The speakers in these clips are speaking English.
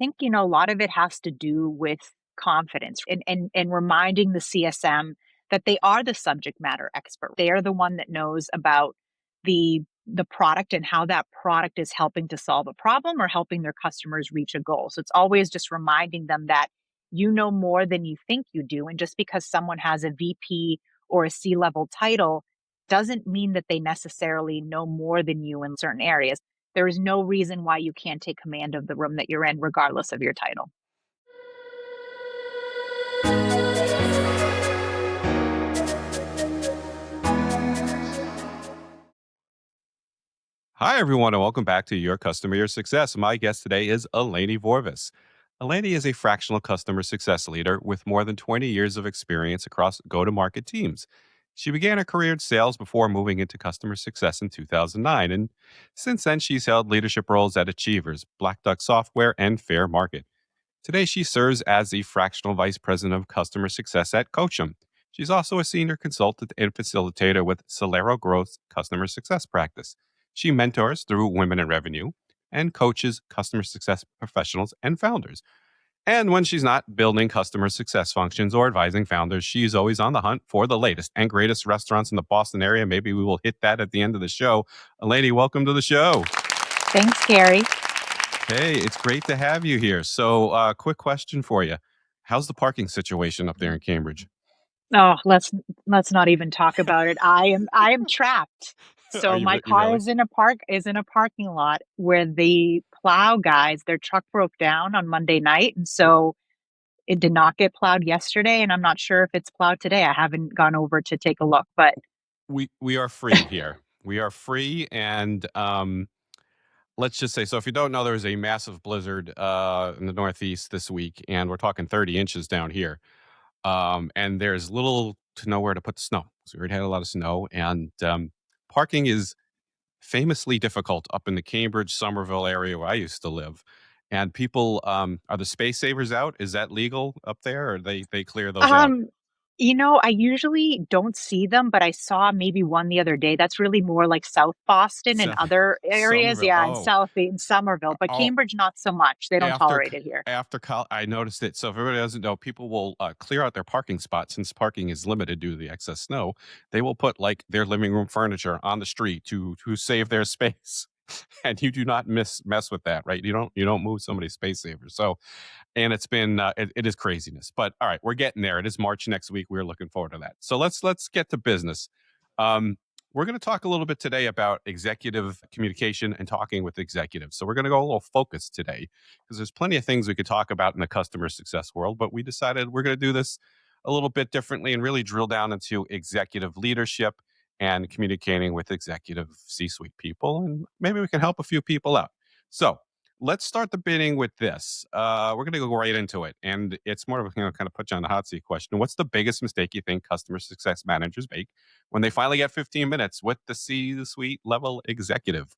think, a lot of it has to do with confidence and reminding the CSM that they are the subject matter expert. They are the one that knows about the product and how that product is helping to solve a problem or helping their customers reach a goal. So it's always just reminding them that you know more than you think you do. And just because someone has a VP or a C-level title doesn't mean that they necessarily know more than you in certain areas. There is no reason why you can't take command of the room that you're in, regardless of your title. Hi, everyone, and welcome back to Your Customer Your Success. My guest today is Eleni Vorvis. Eleni is a fractional customer success leader with more than 20 years of experience across go-to-market teams. She began her career in sales before moving into customer success in 2009, and since then she's held leadership roles at Achievers, Black Duck Software, and Fair Market. Today, she serves as the fractional vice president of customer success at Coachum. She's also a senior consultant and facilitator with Solero Growth's customer success practice. She mentors through Women in Revenue and coaches customer success professionals and founders. And when she's not building customer success functions or advising founders, she's always on the hunt for the latest and greatest restaurants in the Boston area. Maybe we will hit that at the end of the show. Eleni, welcome to the show. Thanks, Gary. Hey, it's great to have you here. So, quick question for you. How's the parking situation up there in Cambridge? Oh, let's not even talk about it. I am trapped. Are So you, my you car really? is in a parking lot where the plow guys, their truck broke down on Monday night, and so it did not get plowed yesterday, and I'm not sure if it's plowed today. I haven't gone over to take a look, but We are free here. We are free, and let's just say, so if you don't know, there was a massive blizzard in the Northeast this week, and we're talking 30 inches down here. And there's little to nowhere to put the snow. So we already had a lot of snow, and parking is famously difficult up in the Cambridge, Somerville area where I used to live. And people, are the space savers out? Is that legal up there, or they clear those out? um I usually don't see them, but I saw maybe one the other day. That's really more like South Boston and So, other areas. Somerville. Yeah, in Oh, South in Somerville, but oh, Cambridge not so much. They don't after tolerate it here. I noticed it. So if everybody doesn't know, people will clear out their parking spots since parking is limited due to the excess snow. They will put like their living room furniture on the street to save their space. And you do not mess with that, right? You don't move somebody's space saver. So, and it's been it is craziness. But all right, we're getting there. It is March next week. We're looking forward to that. So let's get to business. Um, we're going to talk a little bit today about executive communication and talking with executives. So we're going to go a little focused today because there's plenty of things we could talk about in the customer success world, but we decided we're going to do this a little bit differently and really drill down into executive leadership and communicating with executive C-suite people, and maybe we can help a few people out. So let's start the bidding with this. We're going to go right into it, and it's more of a kind of put you on the hot seat question. What's the biggest mistake you think customer success managers make when they finally get 15 minutes with the C-suite level executive?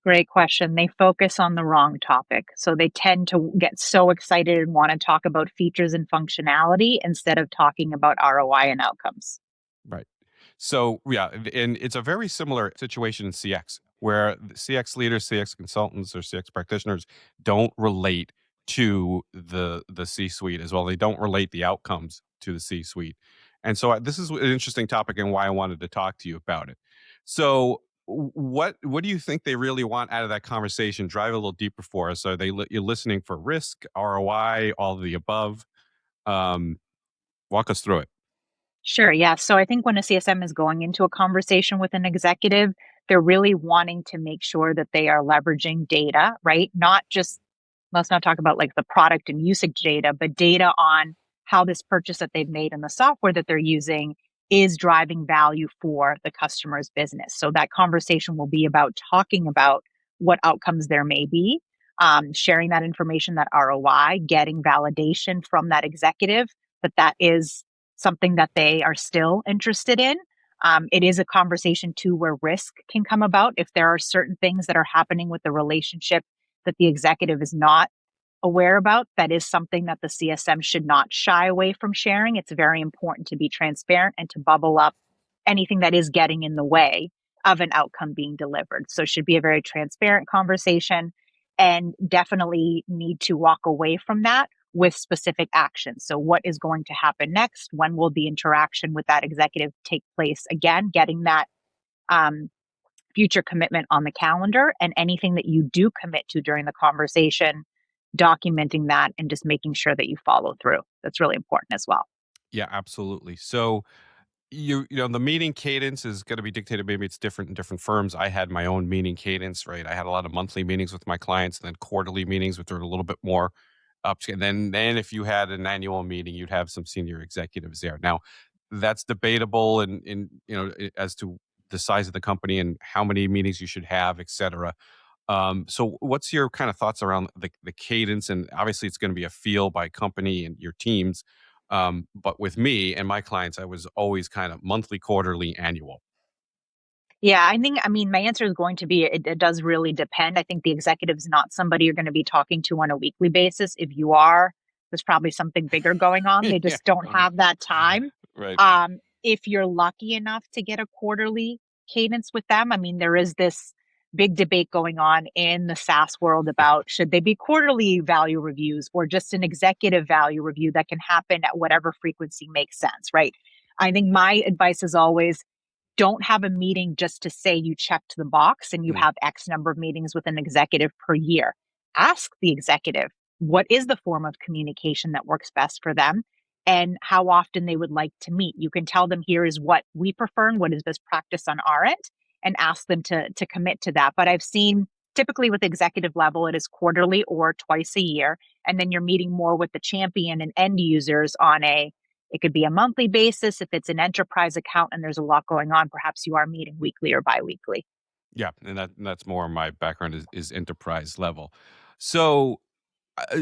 Great question. They focus on the wrong topic. So they tend to get so excited and want to talk about features and functionality instead of talking about ROI and outcomes. Right. So yeah, and it's a very similar situation in CX where the CX leaders, CX consultants, or CX practitioners don't relate to the C-suite as well. They don't relate the outcomes to the C-suite. And so this is an interesting topic and why I wanted to talk to you about it. So what do you think they really want out of that conversation? Drive a little deeper for us. Are you're listening for risk, ROI, all of the above? Um, Walk us through it. Sure. Yeah. So I think when a CSM is going into a conversation with an executive, they're really wanting to make sure that they are leveraging data, right? Not just, let's not talk about like the product and usage data, but data on how this purchase that they've made and the software that they're using is driving value for the customer's business. So that conversation will be about talking about what outcomes there may be, sharing that information, that ROI, getting validation from that executive that that is something that they are still interested in. It is a conversation too where risk can come about if there are certain things that are happening with the relationship that the executive is not aware about. That is something that the CSM should not shy away from sharing. It's very important to be transparent and to bubble up anything that is getting in the way of an outcome being delivered. So it should be a very transparent conversation. and definitely need to walk away from that with specific actions. So, what is going to happen next? When will the interaction with that executive take place again? Getting that um, future commitment on the calendar, and anything that you do commit to during the conversation, documenting that and just making sure that you follow through. That's really important as well. Yeah, absolutely. So you know the meeting cadence is going to be dictated, maybe it's different in different firms. I had my own meeting cadence, right? I had a lot of monthly meetings with my clients and then quarterly meetings, which are a little bit more up to, and then if you had an annual meeting, you'd have some senior executives there. Now that's debatable, and as to the size of the company and how many meetings you should have, et cetera. So what's your kind of thoughts around the cadence? And obviously it's going to be a feel by company and your teams. But with me and my clients, I was always kind of monthly, quarterly, annual. Yeah, I mean, my answer is going to be it does really depend. I think the executive is not somebody you're going to be talking to on a weekly basis. If you are, there's probably something bigger going on. They Yeah. just don't have that time. Right. If you're lucky enough to get a quarterly cadence with them, I mean, there is this big debate going on in the SaaS world about should they be quarterly value reviews or just an executive value review that can happen at whatever frequency makes sense, right? I think my advice is always don't have a meeting just to say you checked the box and you Mm. have X number of meetings with an executive per year. Ask the executive what is the form of communication that works best for them and how often they would like to meet. You can tell them here is what we prefer and what is best practice on our end and ask them to commit to that. But I've seen typically with executive level, it is quarterly or twice a year. And then you're meeting more with the champion and end users on a it could be a monthly basis. If it's an enterprise account and there's a lot going on, perhaps you are meeting weekly or biweekly. Yeah, and that's more my background is enterprise level. So uh,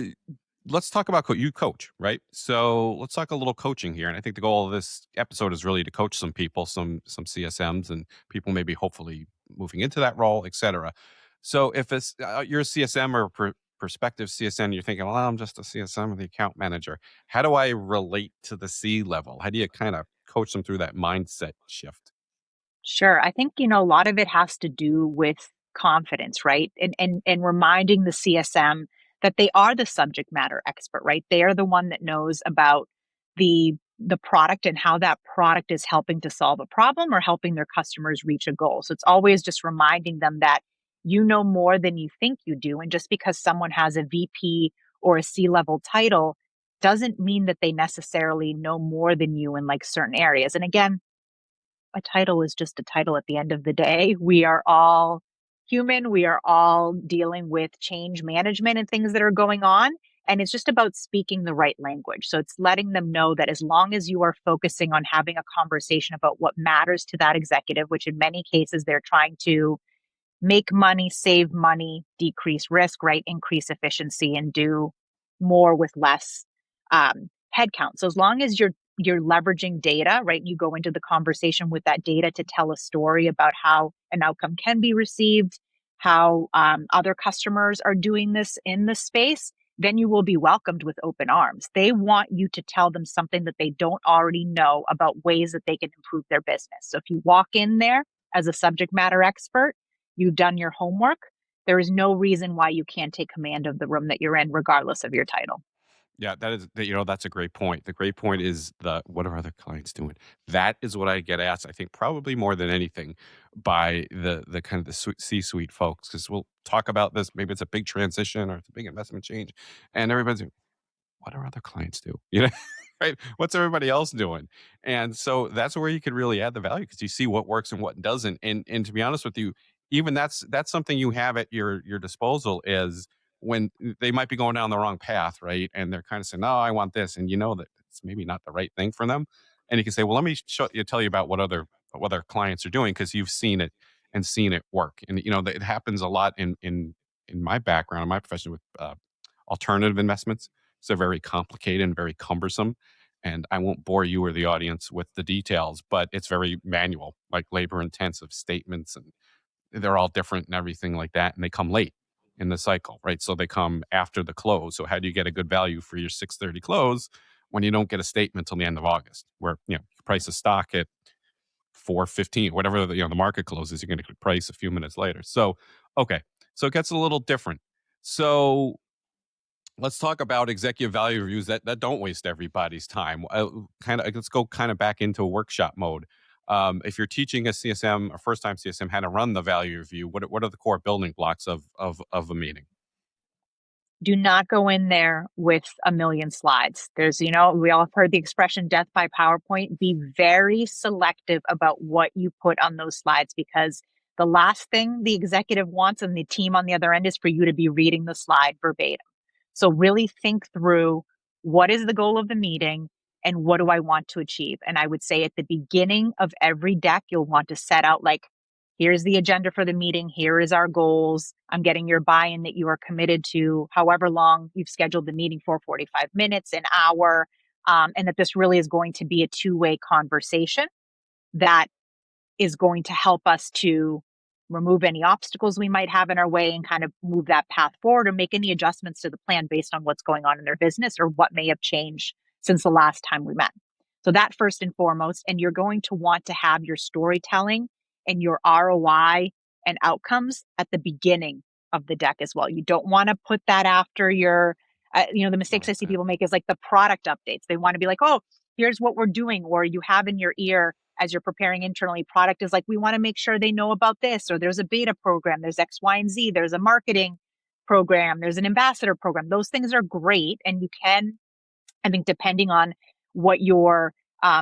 let's talk about you coach, right? So let's talk a little coaching here. And I think the goal of this episode is really to coach some people, some CSMs, and people maybe hopefully moving into that role, et cetera. So if it's you're a CSM or prospective CSM, you're thinking, well, I'm just a CSM or the account manager. How do I relate to the C level? How do you kind of coach them through that mindset shift? Sure. I think, a lot of it has to do with confidence, right? And reminding the CSM that they are the subject matter expert, right? They are the one that knows about the product and how that product is helping to solve a problem or helping their customers reach a goal. So it's always just reminding them that you know more than you think you do. And just because someone has a VP or a C-level title doesn't mean that they necessarily know more than you in like certain areas. And again, a title is just a title at the end of the day. We are all human. We are all dealing with change management and things that are going on. And it's just about speaking the right language. So it's letting them know that as long as you are focusing on having a conversation about what matters to that executive, which in many cases they're trying to make money, save money, decrease risk, right? Increase efficiency and do more with less headcount. So as long as you're leveraging data, right? You go into the conversation with that data to tell a story about how an outcome can be received, how other customers are doing this in the space, then you will be welcomed with open arms. They want you to tell them something that they don't already know about ways that they can improve their business. So if you walk in there as a subject matter expert, you've done your homework, there is no reason why you can't take command of the room that you're in, regardless of your title. Yeah, that's a great point. The great point is the what are other clients doing? That is what I get asked, I think probably more than anything by the kind of the C-suite folks, because we'll talk about this. Maybe it's a big transition or it's a big investment change, and everybody's what do other clients do? Right? What's everybody else doing? And so that's where you can really add the value because you see what works and what doesn't. And to be honest with you, even that's something you have at your disposal is when they might be going down the wrong path, right? And they're kind of saying, "No, I want this," and you know that it's maybe not the right thing for them. And you can say, "Well, let me tell you about what other clients are doing because you've seen it and seen it work." And it happens a lot in my background, in my profession with alternative investments. So very complicated and very cumbersome. And I won't bore you or the audience with the details, but it's very manual, like labor intensive statements, and they're all different and everything like that. And they come late in the cycle, right? So they come after the close. So how do you get a good value for your 6:30 close when you don't get a statement till the end of August, where you price a stock at 4:15, whatever the market closes, you're going to price a few minutes later. So okay, so it gets a little different. So let's talk about executive value reviews that don't waste everybody's time. Let's go kind of back into workshop mode. If you're teaching a CSM, a first time CSM, how to run the value review, what are the core building blocks of a meeting? Do not go in there with a million slides. We all have heard the expression death by PowerPoint. Be very selective about what you put on those slides, because the last thing the executive wants and the team on the other end is for you to be reading the slide verbatim. So really think through, what is the goal of the meeting and what do I want to achieve? And I would say at the beginning of every deck, you'll want to set out, like, here's the agenda for the meeting. Here is our goals. I'm getting your buy-in that you are committed to however long you've scheduled the meeting for, 45 minutes, an hour, and that this really is going to be a two-way conversation that is going to help us to remove any obstacles we might have in our way and kind of move that path forward, or make any adjustments to the plan based on what's going on in their business or what may have changed since the last time we met. So that first and foremost, and you're going to want to have your storytelling and your ROI and outcomes at the beginning of the deck as well. You don't want to put that after the mistakes I see Okay. people make is like the product updates. They want to be like, oh, here's what we're doing, or you have in your ear as you're preparing internally. Product is like, we want to make sure they know about this, or there's a beta program, there's X, Y, and Z, there's a marketing program, there's an ambassador program. Those things are great. And you can, I think, depending on what your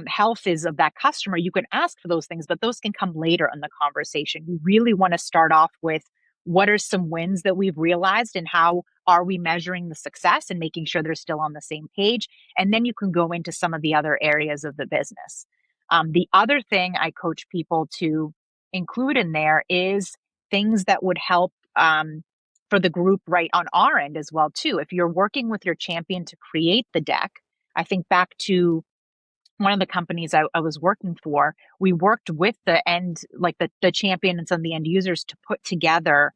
health is of that customer, you can ask for those things, but those can come later in the conversation. You really want to start off with, what are some wins that we've realized and how are we measuring the success and making sure they're still on the same page? And then you can go into some of the other areas of the business. The other thing I coach people to include in there is things that would help for the group right on our end as well too. If you're working with your champion to create the deck, I think back to one of the companies I was working for, we worked with the end, like the champion and some of the end users, to put together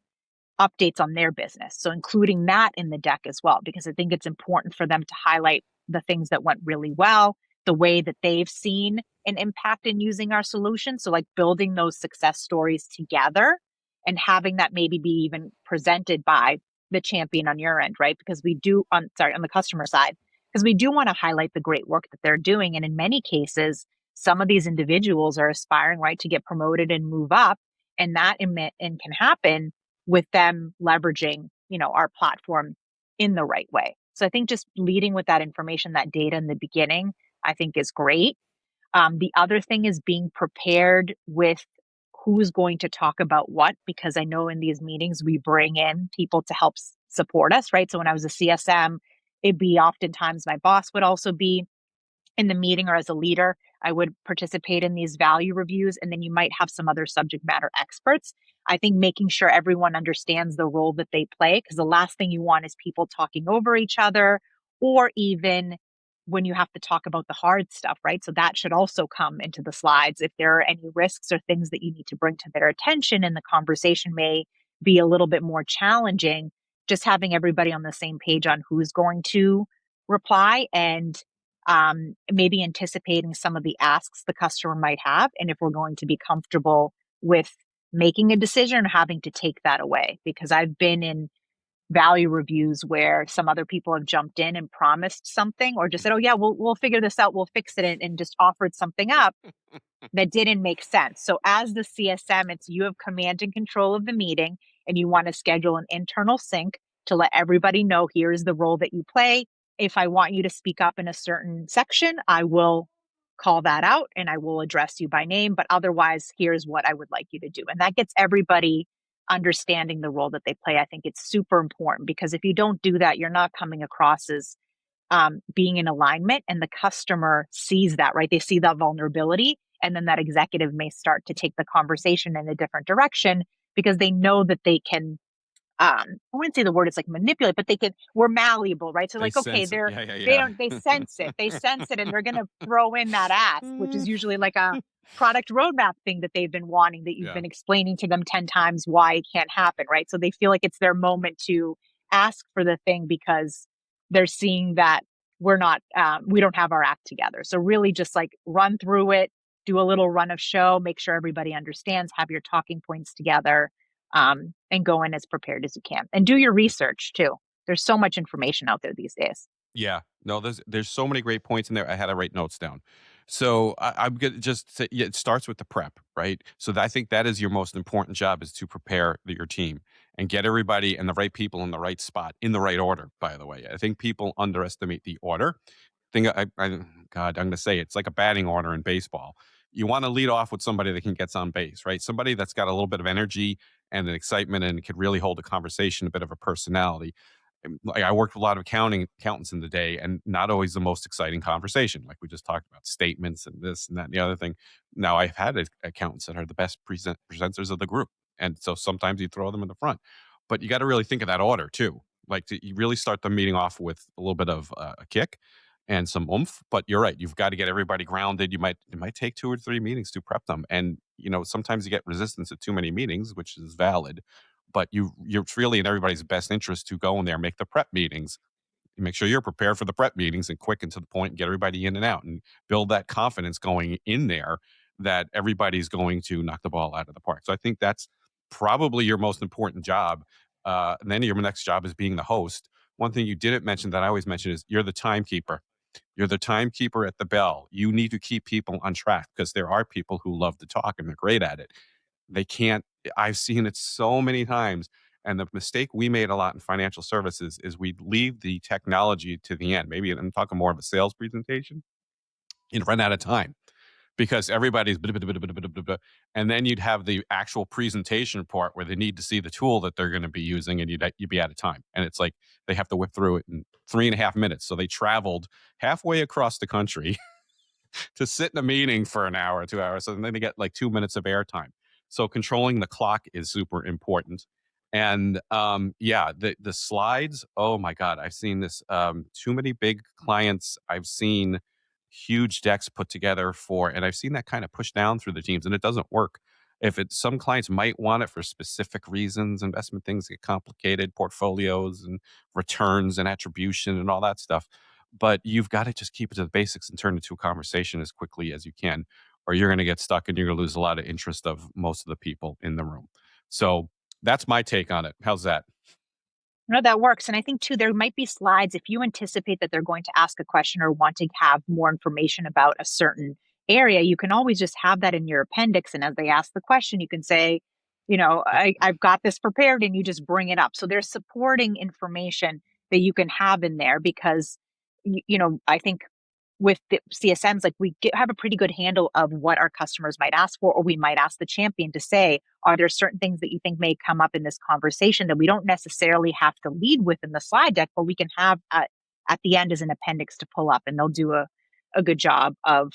updates on their business. So including that in the deck as well, because I think it's important for them to highlight the things that went really well, the way that they've seen an impact in using our solution. So like building those success stories together and having that maybe be even presented by the champion on your end, right? Because on the customer side, because we do want to highlight the great work that they're doing. And in many cases, some of these individuals are aspiring, right, to get promoted and move up. And that can happen with them leveraging, our platform in the right way. So I think just leading with that information, that data in the beginning, I think is great. The other thing is being prepared with who's going to talk about what, because I know in these meetings we bring in people to help support us, right? So when I was a CSM, it'd be oftentimes my boss would also be in the meeting, or as a leader, I would participate in these value reviews. And then you might have some other subject matter experts. I think making sure everyone understands the role that they play, because the last thing you want is people talking over each other, or even when you have to talk about the hard stuff, right? So that should also come into the slides. If there are any risks or things that you need to bring to their attention and the conversation may be a little bit more challenging, just having everybody on the same page on who's going to reply, and maybe anticipating some of the asks the customer might have, and if we're going to be comfortable with making a decision or having to take that away. Because I've been in value reviews where some other people have jumped in and promised something, or just said, oh yeah, we'll figure this out, we'll fix it, and just offered something up that didn't make sense. So as the CSM, it's, you have command and control of the meeting, and you want to schedule an internal sync to let everybody know, here's the role that you play. If I want you to speak up in a certain section, I will call that out and I will address you by name. But otherwise, here's what I would like you to do. And that gets everybody understanding the role that they play. I think it's super important, because if you don't do that, you're not coming across as being in alignment, and the customer sees that, right? They see that vulnerability, and then that executive may start to take the conversation in a different direction, because they know that they can, I wouldn't say the word is like manipulate, but we're malleable, right? So They like, okay, sense it. Yeah, yeah, they yeah. don't, they sense it, and they're going to throw in that ask, which is usually like a product roadmap thing that they've been wanting, that you've Yeah. been explaining to them 10 times why it can't happen, right? So they feel like it's their moment to ask for the thing, because they're seeing that we don't have our act together. So really just like run through it, do a little run of show, make sure everybody understands, have your talking points together, and go in as prepared as you can. And do your research too. There's so much information out there these days. Yeah. No, there's so many great points in there. I had to write notes down. So I'm gonna just say, yeah, it starts with the prep, right? So I think that is your most important job is to prepare your team and get everybody and the right people in the right spot in the right order. By the way, I think people underestimate the order. God, I'm gonna say it's like a batting order in baseball. You want to lead off with somebody that can get on base, right? Somebody that's got a little bit of energy and an excitement and can really hold a conversation, a bit of a personality. Like I worked with a lot of accountants in the day, and not always the most exciting conversation. Like we just talked about statements and this and that and the other thing. Now I've had accountants that are the best presenters of the group, and so sometimes you throw them in the front. But you got to really think of that order too. You really start the meeting off with a little bit of a kick and some oomph. But you're right; you've got to get everybody grounded. It might take 2 or 3 meetings to prep them, and sometimes you get resistance at too many meetings, which is valid, but it's really in everybody's best interest to go in there, make the prep meetings, make sure you're prepared for the prep meetings and quick and to the point, get everybody in and out and build that confidence going in there that everybody's going to knock the ball out of the park. So I think that's probably your most important job. And then your next job is being the host. One thing you didn't mention that I always mention is you're the timekeeper. You're the timekeeper at the bell. You need to keep people on track because there are people who love to talk and they're great at it. They can't. I've seen it so many times. And the mistake we made a lot in financial services is we leave the technology to the end. Maybe I'm talking more of a sales presentation and run out of time because everybody's blah, blah, blah, blah, blah, blah, blah. And then you'd have the actual presentation part where they need to see the tool that they're going to be using and you'd be out of time. And it's like they have to whip through it in 3.5 minutes. So they traveled halfway across the country to sit in a meeting for an hour or 2 hours. So then they get like 2 minutes of airtime. So controlling the clock is super important. And yeah, the slides. Oh my God, I've seen this. Too many big clients. I've seen huge decks put together and I've seen that kind of pushed down through the teams, and it doesn't work. If it's some clients might want it for specific reasons, investment things get complicated, portfolios and returns and attribution and all that stuff, but you've got to just keep it to the basics and turn it to a conversation as quickly as you can, or you're going to get stuck and you're going to lose a lot of interest of most of the people in the room. So that's my take on it. How's that? No, that works. And I think too, there might be slides if you anticipate that they're going to ask a question or want to have more information about a certain area, you can always just have that in your appendix. And as they ask the question, you can say, I've got this prepared, and you just bring it up. So there's supporting information that you can have in there because, I think with the CSMs, like have a pretty good handle of what our customers might ask for, or we might ask the champion to say, are there certain things that you think may come up in this conversation that we don't necessarily have to lead with in the slide deck, but we can have at the end as an appendix to pull up, and they'll do a good job of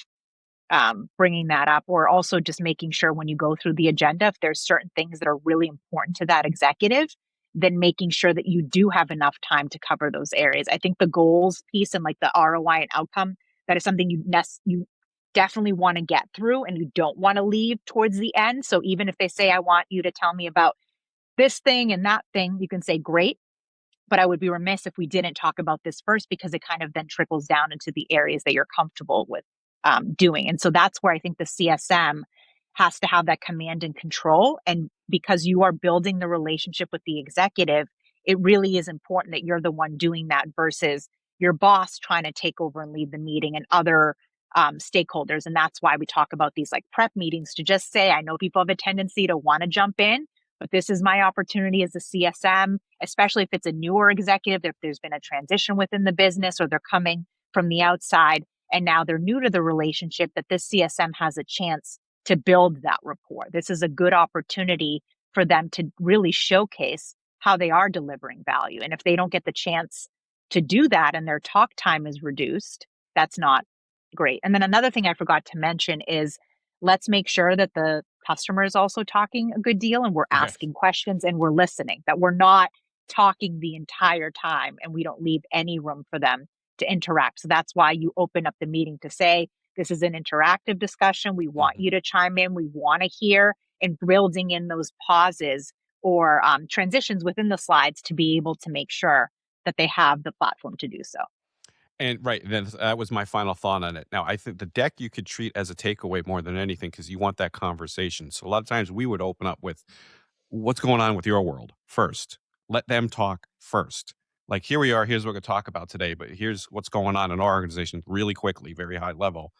bringing that up, or also just making sure when you go through the agenda, if there's certain things that are really important to that executive, then making sure that you do have enough time to cover those areas. I think the goals piece and like the ROI and outcome, that is something you definitely want to get through and you don't want to leave towards the end. So even if they say, I want you to tell me about this thing and that thing, you can say, great, but I would be remiss if we didn't talk about this first, because it kind of then trickles down into the areas that you're comfortable with doing. And so that's where I think the CSM has to have that command and control. And because you are building the relationship with the executive, it really is important that you're the one doing that versus your boss trying to take over and lead the meeting and other stakeholders. And that's why we talk about these like prep meetings, to just say, I know people have a tendency to want to jump in, but this is my opportunity as a CSM, especially if it's a newer executive, if there's been a transition within the business or they're coming from the outside and now they're new to the relationship, that this CSM has a chance to build that rapport. This is a good opportunity for them to really showcase how they are delivering value. And if they don't get the chance to do that and their talk time is reduced, that's not great. And then another thing I forgot to mention is, let's make sure that the customer is also talking a good deal and we're Okay. asking questions and we're listening, that we're not talking the entire time and we don't leave any room for them to interact. So that's why you open up the meeting to say, this is an interactive discussion. We want Mhm. you to chime in. We want to hear, and building in those pauses or transitions within the slides to be able to make sure that they have the platform to do so. And right, then that was my final thought on it. Now, I think the deck you could treat as a takeaway more than anything because you want that conversation. So a lot of times we would open up with what's going on with your world first. Let them talk first. Like, here we are, here's what we're going to talk about today, but here's what's going on in our organization really quickly, very high level.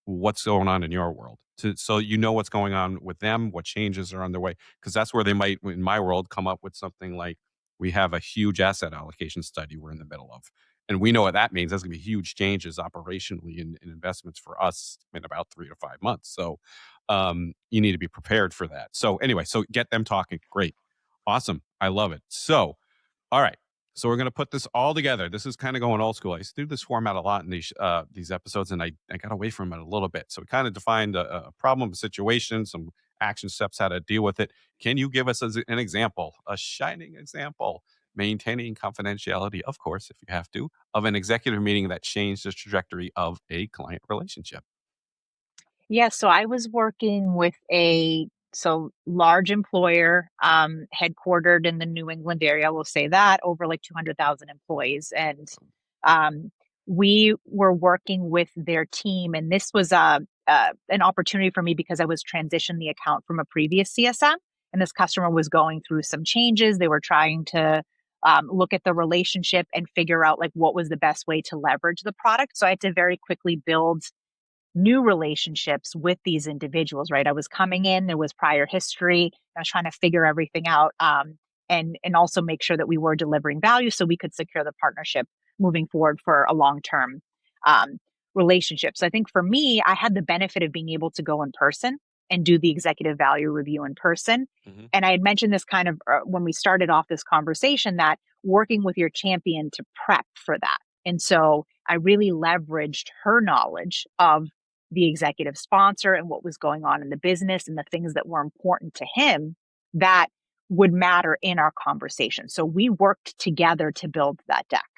What's going on in your world so you know what's going on with them, what changes are on their way, because that's where they might, in my world, come up with something like, we have a huge asset allocation study we're in the middle of, and we know what that means. That's going to be huge changes operationally in investments for us in about 3 to 5 months. So you need to be prepared for that. So anyway, so get them talking. Great. Awesome. I love it. So all right. So we're going to put this all together. This is kind of going old school. I used to do this format a lot in these episodes, and I got away from it a little bit. So we kind of defined a problem, a situation, some action steps, how to deal with it. Can you give us an example, a shining example, maintaining confidentiality, of course, if you have to, of an executive meeting that changed the trajectory of a client relationship? Yeah, so I was working with a large employer, headquartered in the New England area. We'll say that over like 200,000 employees, and um, we were working with their team. And this was an opportunity for me because I was transitioning the account from a previous CSM, and this customer was going through some changes. They were trying to look at the relationship and figure out like what was the best way to leverage the product. So I had to very quickly build new relationships with these individuals, right? I was coming in, there was prior history. I was trying to figure everything out, and also make sure that we were delivering value so we could secure the partnership moving forward for a long term um, relationship. So I think for me, I had the benefit of being able to go in person and do the executive value review in person. Hmm. And I had mentioned this kind of when we started off this conversation, that working with your champion to prep for that. And so I really leveraged her knowledge of the executive sponsor and what was going on in the business and the things that were important to him that would matter in our conversation. So we worked together to build that deck.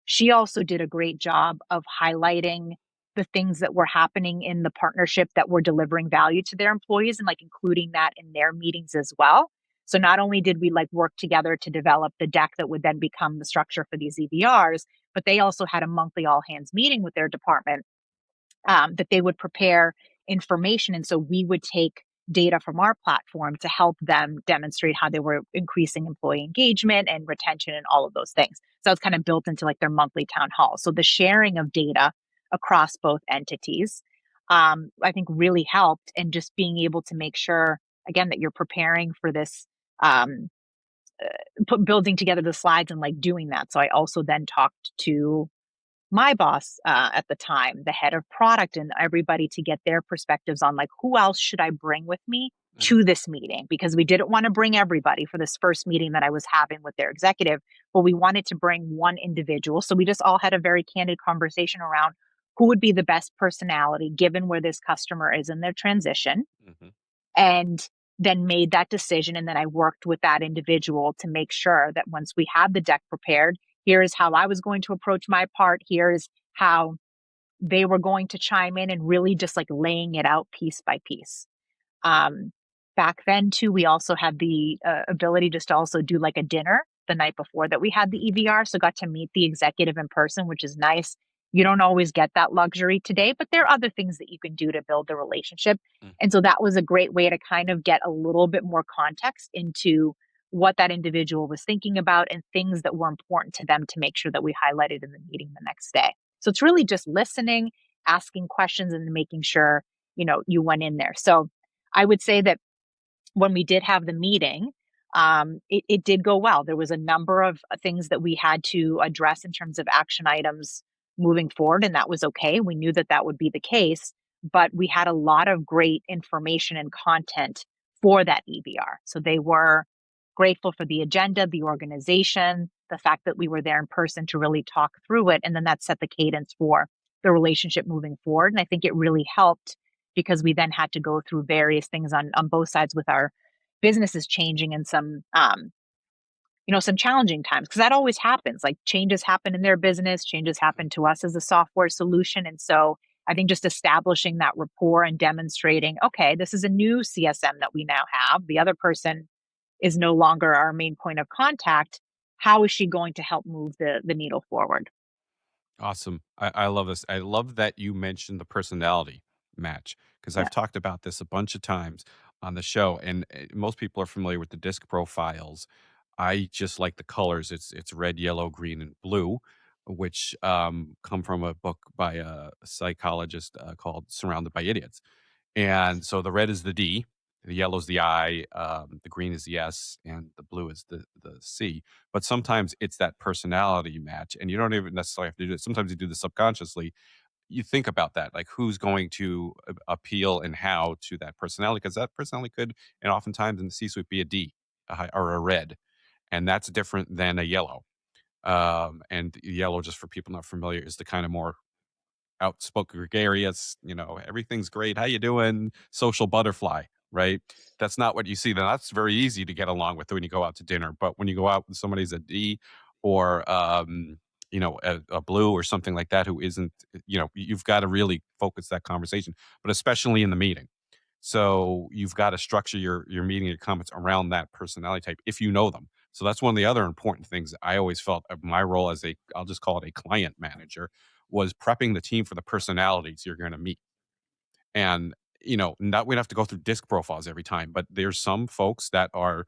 She also did a great job of highlighting the things that were happening in the partnership that were delivering value to their employees and like including that in their meetings as well. So not only did we like work together to develop the deck that would then become the structure for these EVRs, but they also had a monthly all hands meeting with their department, that they would prepare information. And so we would take data from our platform to help them demonstrate how they were increasing employee engagement and retention and all of those things. So it's kind of built into like their monthly town hall. So the sharing of data across both entities, I think really helped. And just being able to make sure, again, that you're preparing for this, um, building together the slides and like doing that. So I also then talked to my boss at the time, the head of product, and everybody to get their perspectives on like who else should I bring with me Hmm. to this meeting, because we didn't want to bring everybody for this first meeting that I was having with their executive, but we wanted to bring one individual. So we just all had a very candid conversation around who would be the best personality given where this customer is in their transition, Hmm. and then made that decision. And then I worked with that individual to make sure that once we had the deck prepared, here is how I was going to approach my part. Here's how they were going to chime in, and really just like laying it out piece by piece. Um, Back then, too, we also had the ability just to also do like a dinner the night before that we had the EVR. So got to meet the executive in person, which is nice. You don't always get that luxury today, but there are other things that you can do to build the relationship. And so that was a great way to kind of get a little bit more context into what that individual was thinking about and things that were important to them to make sure that we highlighted in the meeting the next day. So it's really just listening, asking questions, and making sure, you went in there. So I would say that when we did have the meeting, it did go well. There was a number of things that we had to address in terms of action items moving forward, and that was okay. We knew that that would be the case, but we had a lot of great information and content for that EVR. So they were grateful for the agenda, the organization, the fact that we were there in person to really talk through it. And then that set the cadence for the relationship moving forward. And I think it really helped because we then had to go through various things on both sides with our businesses changing and some some challenging times, because that always happens. Like changes happen in their business, changes happen to us as a software solution. And so I think just establishing that rapport and demonstrating, okay, this is a new CSM that we now have. The other person is no longer our main point of contact. How is she going to help move the needle forward? Awesome. I love this. I love that you mentioned the personality match, because Yeah. I've talked about this a bunch of times. on the show, and most people are familiar with the disc profiles. I just like the colors. It's red, yellow, green, and blue, which come from a book by a psychologist called "Surrounded by Idiots." And so the red is the D, the yellow is the I, the green is the S, and the blue is the C. But sometimes it's that personality match, and you don't even necessarily have to do it. Sometimes you do this subconsciously. You think about that, like who's going to appeal and how to that personality, because that personality could, and oftentimes in the C-suite, be a D or a red, and that's different than a yellow. And yellow, just for people not familiar, is the kind of more outspoken, gregarious, everything's great. How you doing? Social butterfly, right? That's not what you see. Then that's very easy to get along with when you go out to dinner. But when you go out with somebody's a D or a blue or something like that who isn't, you've got to really focus that conversation, but especially in the meeting. So you've got to structure your meeting, your comments around that personality type if you know them. So that's one of the other important things I always felt of my role as I'll just call it a client manager, was prepping the team for the personalities you're going to meet. And, not we'd have to go through disc profiles every time, but there's some folks that are,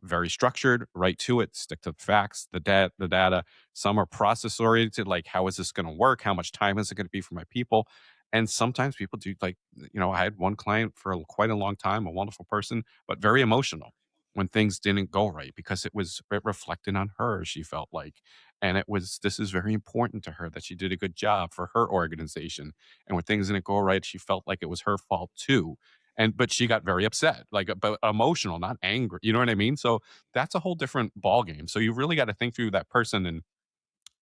very structured, right to it, stick to the facts, the data. Some are process oriented, like how is this going to work? How much time is it going to be for my people? And sometimes people do, like, I had one client for quite a long time, a wonderful person, but very emotional when things didn't go right because it reflected on her, she felt like. And this is very important to her that she did a good job for her organization, and when things didn't go right, she felt like it was her fault too. But she got very upset, like, but emotional, not angry. You know what I mean? So that's a whole different ball game. So you really got to think through that person and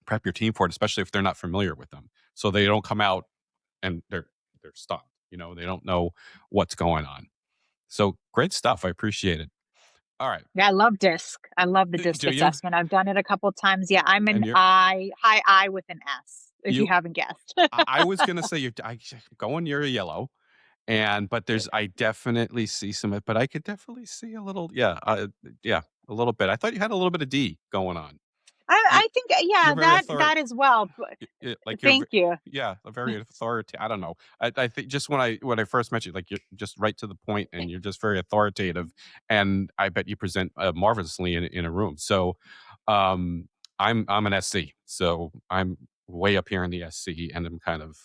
prep your team for it, especially if they're not familiar with them, so they don't come out and they're stumped. They don't know what's going on. So great stuff. I appreciate it. All right, Yeah, I love DISC. I love the DISC do you? assessment. I've done it a couple times. Yeah, I'm an And I, high I with an S, if you you. haven't guessed. I was gonna say going. You're a yellow. But I definitely see some, but I could definitely see a little, yeah, a little bit. I thought you had a little bit of D going on. You, I think, yeah, you're very that as well. like Thank you. yeah, a very authoritative. I don't know. I think just when I first met you, like, you're just right to the point, and you're just very authoritative, and I bet you present marvelously in a room. So, um, I'm an SC, so I'm way up here in the SC, and I'm kind of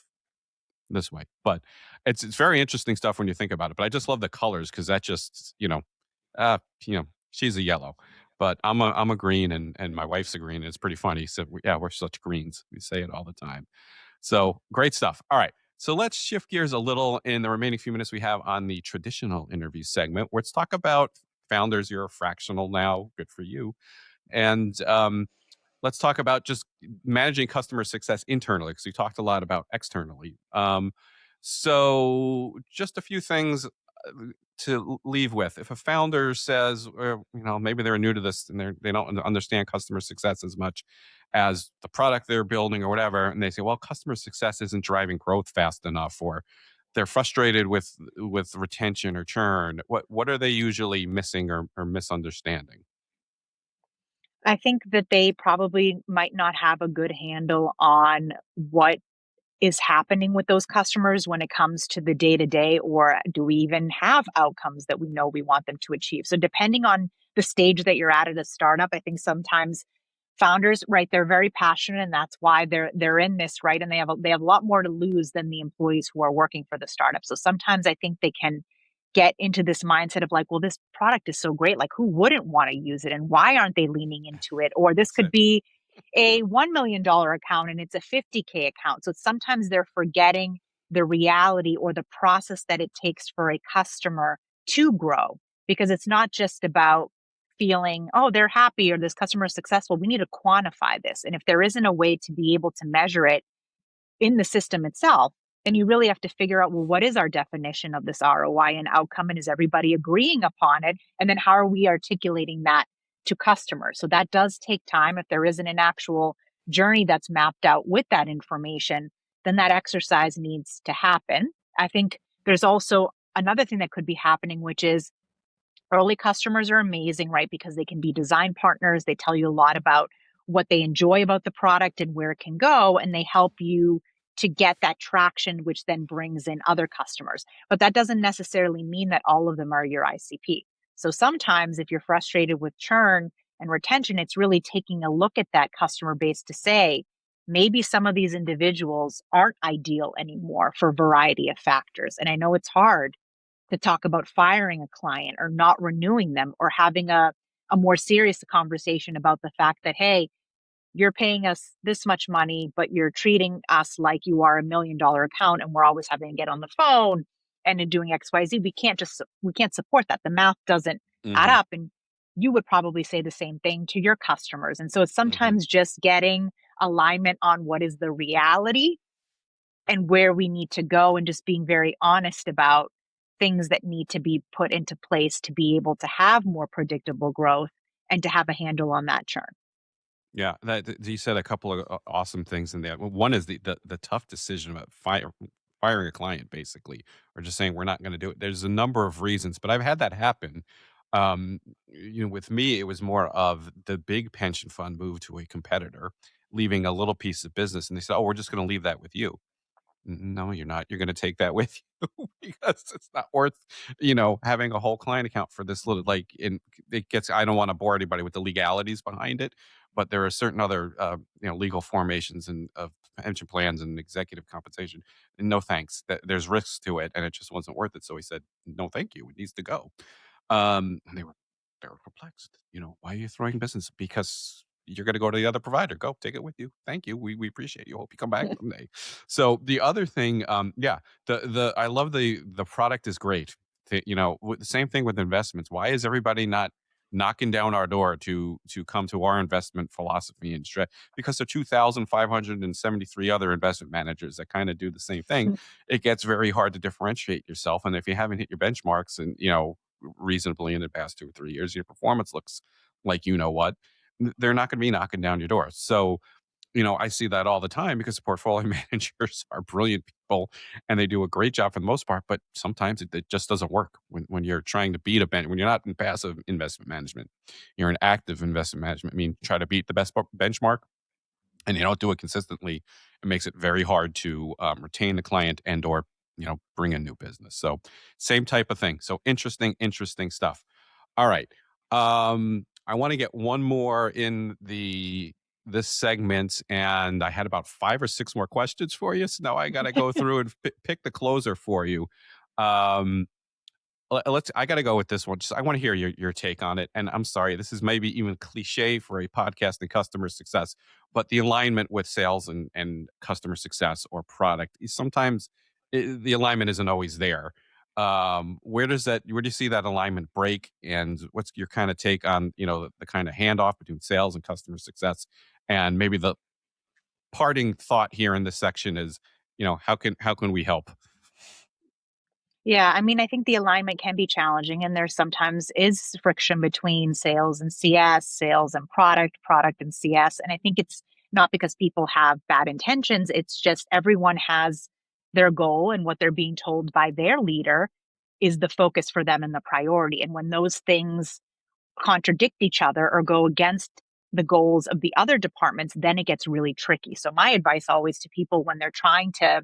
this way. But it's very interesting stuff when you think about it. But I just love the colors because that just, she's a yellow, but I'm a green, and my wife's a green. And it's pretty funny. So yeah, we're such greens. We say it all the time. So great stuff. All right. So let's shift gears a little in the remaining few minutes we have on the traditional interview segment. Let's talk about founders. You're a fractional now. Good for you. And let's talk about just managing customer success internally, because we talked a lot about externally. So just a few things to leave with. If a founder says, or, maybe they're new to this and they don't understand customer success as much as the product they're building or whatever, and they say, well, customer success isn't driving growth fast enough, or they're frustrated with retention or churn. What are they usually missing or misunderstanding? I think that they probably might not have a good handle on what is happening with those customers when it comes to the day to day, or do we even have outcomes that we know we want them to achieve? So, depending on the stage that you're at a startup, I think sometimes founders, right, they're very passionate, and that's why they're in this, right, and they have a lot more to lose than the employees who are working for the startup. So sometimes I think they can get into this mindset of like, well, this product is so great, like who wouldn't want to use it, and why aren't they leaning into it? Or this That's could it. be a $1 million account and it's a 50K account. So sometimes they're forgetting the reality or the process that it takes for a customer to grow, because it's not just about feeling, oh, they're happy or this customer is successful. We need to quantify this. And if there isn't a way to be able to measure it in the system itself, then you really have to figure out, well, what is our definition of this ROI and outcome? And is everybody agreeing upon it? And then how are we articulating that to customers? So that does take time. If there isn't an actual journey that's mapped out with that information, then that exercise needs to happen. I think there's also another thing that could be happening, which is early customers are amazing, right? Because they can be design partners. They tell you a lot about what they enjoy about the product and where it can go, and they help you to get that traction, which then brings in other customers. But that doesn't necessarily mean that all of them are your ICP. So sometimes if you're frustrated with churn and retention, it's really taking a look at that customer base to say, maybe some of these individuals aren't ideal anymore for a variety of factors. And I know it's hard to talk about firing a client or not renewing them or having a more serious conversation about the fact that, hey, you're paying us this much money, but you're treating us like you are $1 million account and we're always having to get on the phone and in doing XYZ. We can't support that. The math doesn't add Hmm. up. And you would probably say the same thing to your customers. And so it's Hmm. sometimes just getting alignment on what is the reality and where we need to go and just being very honest about things that need to be put into place to be able to have more predictable growth and to have a handle on that churn. Yeah, you said a couple of awesome things in there. One is the tough decision about firing a client, basically, or just saying we're not going to do it. There's a number of reasons, but I've had that happen. With me, it was more of the big pension fund moved to a competitor, leaving a little piece of business, and they said, "Oh, we're just going to leave that with you." No, you're not. You're gonna take that with you because it's not worth, having a whole client account for this little and it gets I don't wanna bore anybody with the legalities behind it, but there are certain other, legal formations and of pension plans and executive compensation. No, thanks. There's risks to it, and it just wasn't worth it. So he said, "No, thank you. It needs to go." And they were perplexed. "Why are you throwing business?" "Because you're gonna go to the other provider. Go, take it with you. Thank you. We appreciate you. Hope you come back someday." So the other thing, yeah, the I love the product is great. The same thing with investments. Why is everybody not knocking down our door to come to our investment philosophy and because there are 2,573 other investment managers that kind of do the same thing. It gets very hard to differentiate yourself, and if you haven't hit your benchmarks and reasonably in the past 2 or 3 years, your performance looks like what, they're not going to be knocking down your door. So, I see that all the time because portfolio managers are brilliant people and they do a great job for the most part, but sometimes it just doesn't work when you're trying to beat when you're not in passive investment management, you're in active investment management. I mean, try to beat the best benchmark and you don't do it consistently, it makes it very hard to retain the client and or bring in new business. So same type of thing. So interesting stuff. All right. I want to get one more in this segment, and I had about 5 or 6 more questions for you. So now I got to go through and pick the closer for you. Um, let's I got to go with this one. Just I want to hear your take on it. And I'm sorry, this is maybe even cliche for a podcast and customer success, but the alignment with sales and customer success or product is sometimes the alignment isn't always there. Where do you see that alignment break, and what's your kind of take on the kind of handoff between sales and customer success? And maybe the parting thought here in this section is, how can we help? Yeah, I mean, I think the alignment can be challenging, and there sometimes is friction between sales and CS, sales and product and CS. And I think it's not because people have bad intentions, it's just everyone has their goal, and what they're being told by their leader is the focus for them and the priority. And when those things contradict each other or go against the goals of the other departments, then it gets really tricky. So, my advice always to people when they're trying to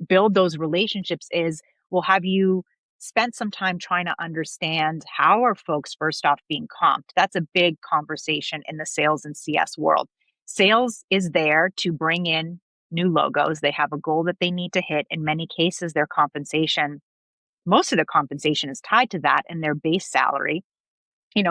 build those relationships is, well, have you spent some time trying to understand how are folks first off being comped? That's a big conversation in the sales and CS world. Sales is there to bring in new logos. They have a goal that they need to hit. In many cases, most of their compensation is tied to that, and their base salary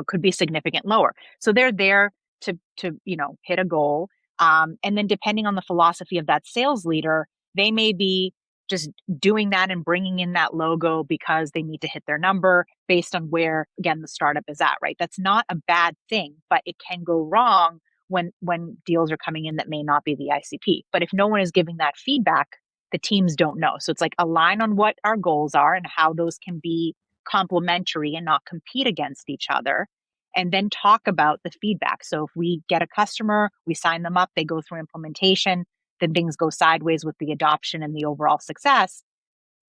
could be significant lower. So they're there to hit a goal. And then depending on the philosophy of that sales leader, they may be just doing that and bringing in that logo because they need to hit their number based on where, again, the startup is at, right? That's not a bad thing, but it can go wrong when deals are coming in that may not be the ICP. But if no one is giving that feedback, the teams don't know. So it's like align on what our goals are and how those can be complementary and not compete against each other, and then talk about the feedback. So if we get a customer, we sign them up, they go through implementation, then things go sideways with the adoption and the overall success.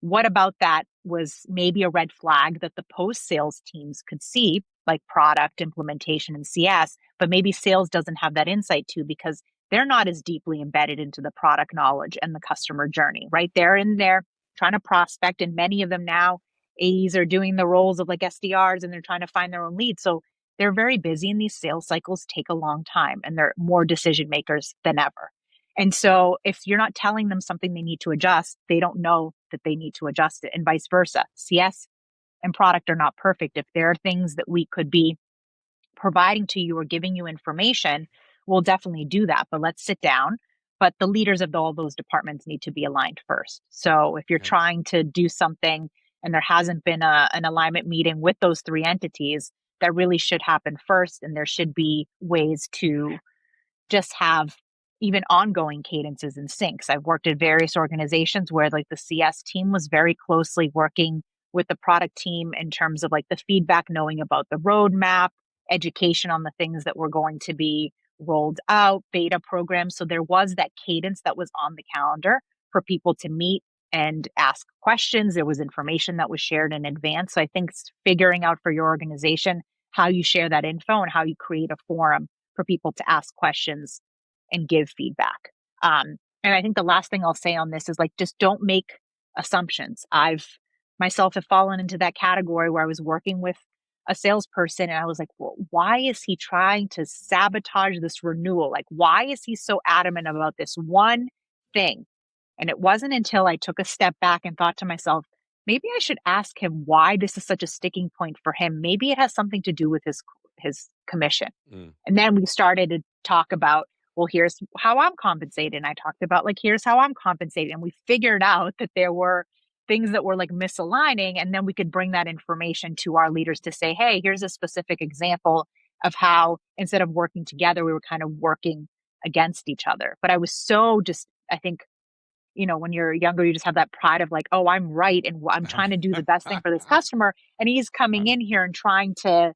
What about that was maybe a red flag that the post sales teams could see, like product implementation and CS, but maybe sales doesn't have that insight to because they're not as deeply embedded into the product knowledge and the customer journey, right? They're in there trying to prospect, and many of them now, AEs are doing the roles of like SDRs and they're trying to find their own leads. So they're very busy, and these sales cycles take a long time, and they're more decision makers than ever. And so if you're not telling them something they need to adjust, they don't know that they need to adjust it, and vice versa. CS and product are not perfect. If there are things that we could be providing to you or giving you information, we'll definitely do that. But let's sit down. But the leaders of all those departments need to be aligned first. So if you're Yeah. trying to do something and there hasn't been an alignment meeting with those three entities, that really should happen first. And there should be ways to just have even ongoing cadences and syncs. I've worked at various organizations where like the CS team was very closely working with the product team in terms of like the feedback, knowing about the roadmap, education on the things that were going to be rolled out, beta programs. So there was that cadence that was on the calendar for people to meet and ask questions. There was information that was shared in advance. So I think figuring out for your organization how you share that info and how you create a forum for people to ask questions and give feedback. And I think the last thing I'll say on this is like, just don't make assumptions. I've myself have fallen into that category where I was working with a salesperson and I was like, well, why is he trying to sabotage this renewal? Like, why is he so adamant about this one thing? And it wasn't until I took a step back and thought to myself, maybe I should ask him why this is such a sticking point for him. Maybe it has something to do with his commission. Mm. And then we started to talk about, well, here's how I'm compensated. And I talked about like, here's how I'm compensated. And we figured out that there were things that were like misaligning. And then we could bring that information to our leaders to say, hey, here's a specific example of how instead of working together, we were kind of working against each other. But I was so just, I think, when you're younger, you just have that pride of like, oh, I'm right. And I'm trying to do the best thing for this customer. And he's coming in here and trying to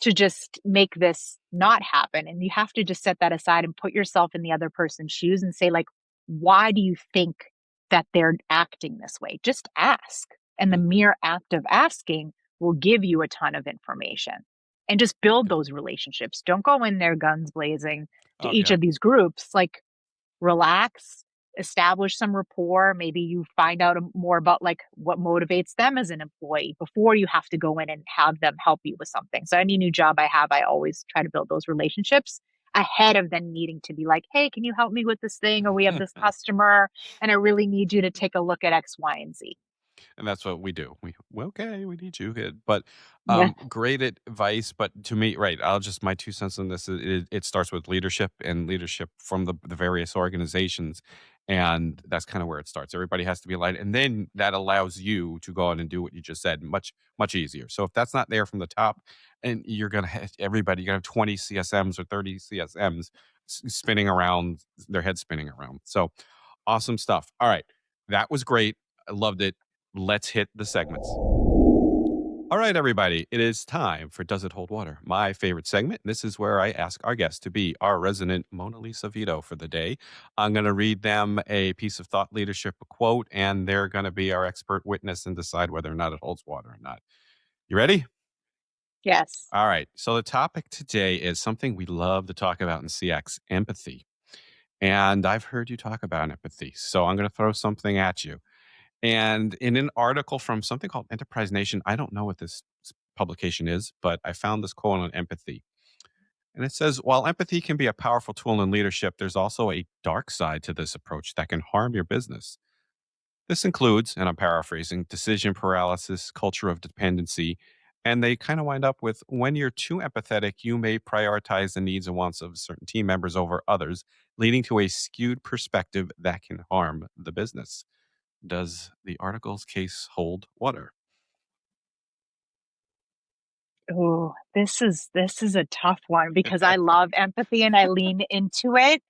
just make this not happen. And you have to just set that aside and put yourself in the other person's shoes and say, like, why do you think that they're acting this way? Just ask. And the Mm. mere act of asking will give you a ton of information, and just build those relationships. Don't go in there guns blazing to Oh each yeah. of these groups. Like, relax, establish some rapport. Maybe you find out more about like what motivates them as an employee before you have to go in and have them help you with something. So any new job I have, I always try to build those relationships ahead of them needing to be like, hey, can you help me with this thing? Or we have this customer and I really need you to take a look at X, Y, and Z. And that's what we do. Okay, we need you, kid. But Yeah. great advice. But to me, right, I'll just my 2 cents on this. It starts with leadership and leadership from the various organizations, and that's kind of where it starts. Everybody has to be aligned, and then that allows you to go out and do what you just said much easier. So if that's not there from the top, and you're gonna have everybody, you're gonna have 20 CSMs or 30 CSMs spinning around, their head spinning around. So awesome stuff. All right, that was great. I loved it. Let's hit the segments. All right, everybody, it is time for Does It Hold Water? My favorite segment. This is where I ask our guests to be our resident Mona Lisa Vito for the day. I'm going to read them a piece of thought leadership, a quote, and they're going to be our expert witness and decide whether or not it holds water or not. You ready? Yes. All right. So the topic today is something we love to talk about in CX, empathy. And I've heard you talk about empathy. So I'm going to throw something at you. And in an article from something called Enterprise Nation, I don't know what this publication is, but I found this quote on empathy. And it says, while empathy can be a powerful tool in leadership, there's also a dark side to this approach that can harm your business. This includes, and I'm paraphrasing, decision paralysis, culture of dependency, and they kind of wind up with when you're too empathetic, you may prioritize the needs and wants of certain team members over others, leading to a skewed perspective that can harm the business. Does the article's case hold water? Oh, this is a tough one because I love empathy and I lean into it.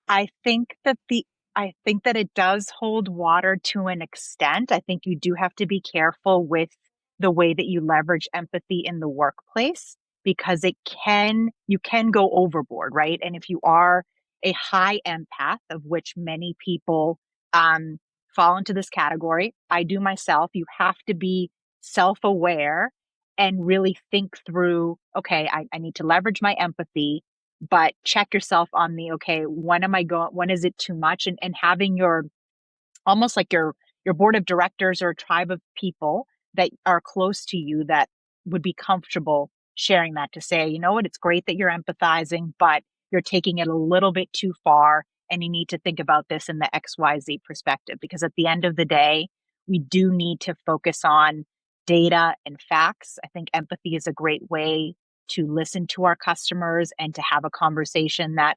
I think that the I think that it does hold water to an extent. I think you do have to be careful with the way that you leverage empathy in the workplace because you can go overboard, right? And if you are a high empath, of which many people um, fall into this category, I do myself, you have to be self-aware and really think through, okay, I need to leverage my empathy but check yourself on the, okay, when am I going, when is it too much? And having your, almost like your board of directors or a tribe of people that are close to you that would be comfortable sharing that, to say, you know what, it's great that you're empathizing, but you're taking it a little bit too far, and you need to think about this in the XYZ perspective. Because at the end of the day, we do need to focus on data and facts. I think empathy is a great way to listen to our customers and to have a conversation that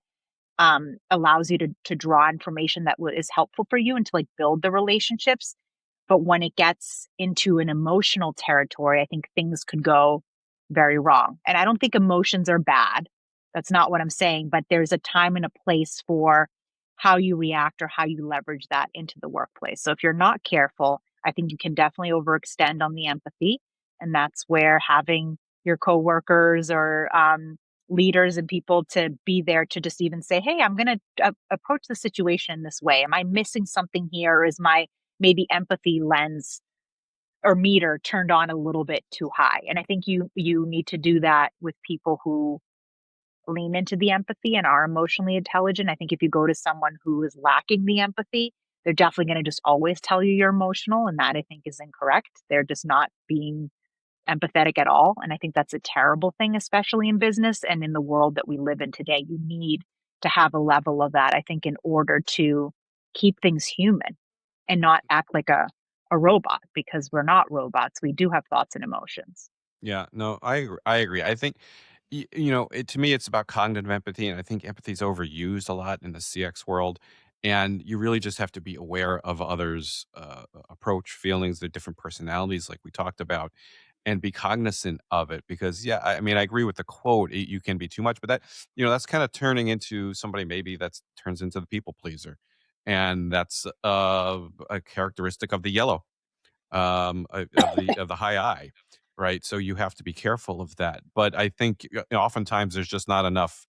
allows you to draw information that is helpful for you and to like build the relationships. But when it gets into an emotional territory, I think things could go very wrong. And I don't think emotions are bad. That's not what I'm saying. But there's a time and a place for how you react or how you leverage that into the workplace. So if you're not careful, I think you can definitely overextend on the empathy. And that's where having your coworkers or leaders and people to be there to just even say, hey, I'm going to approach the situation this way. Am I missing something here? Or is my maybe empathy lens or meter turned on a little bit too high? And I think you need to do that with people who lean into the empathy and are emotionally intelligent. I think if you go to someone who is lacking the empathy, they're definitely going to just always tell you you're emotional, and that I think is incorrect. They're just not being empathetic at all. And I think that's a terrible thing, especially in business and in the world that we live in today. You need to have a level of that, I think, in order to keep things human and not act like a robot, because we're not robots. We do have thoughts and emotions. Yeah, no, I agree. I think you know, to me, it's about cognitive empathy, and I think empathy is overused a lot in the CX world. And you really just have to be aware of others' approach, feelings, their different personalities, like we talked about, and be cognizant of it. Because, yeah, I mean, I agree with the quote. You can be too much, but that, you know, that's kind of turning into somebody maybe that's turns into the people pleaser, and that's a characteristic of the yellow of the high I, right? So you have to be careful of that. But I think oftentimes there's just not enough.